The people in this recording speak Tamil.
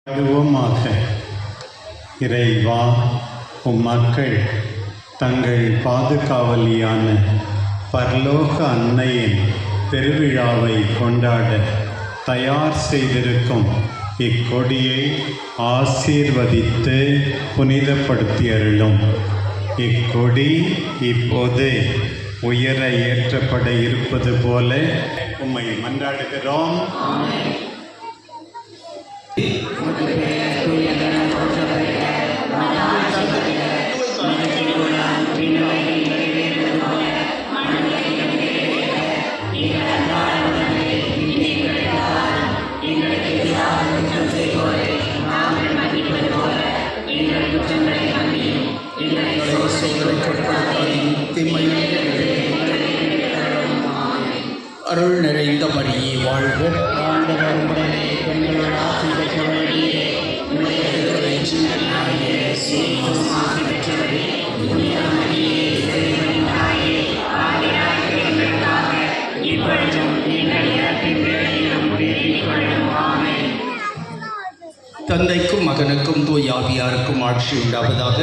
அதுவுமாக இறைவா, மக்கள் தங்கள் பாதுகாவலியான பரலோக அன்னையின் பெருவிழாவை கொண்டாட தயார் செய்திருக்கும் இக்கொடியை ஆசீர்வதித்து புனிதப்படுத்தி அருளும். இக்கொடி இப்போது உயர ஏற்றப்பட இருப்பது போல உம்மை மன்றாடுகிறோம். அருள் நிறைந்த மரியே வாழ்க. ஆண்டவர் உம்முடனே பெண்களுள் ஆசி பெற்றவரே, உம்முடைய திருவயிற்றின் கனியாகிய இயேசுவும் ஆசி பெற்றவரே. புனித மரியே, இறைவனின் தாயே, ஆவியானவர் எங்களுக்காக இப்பொழுதும் எங்கள் இறப்பின் வேளையிலும் வேண்டிக் கொள்ளும். ஆமென். தந்தைக்கும் மகனுக்கும் தூய ஆவியாருக்கும் ஆட்சி உண்டாவதாக.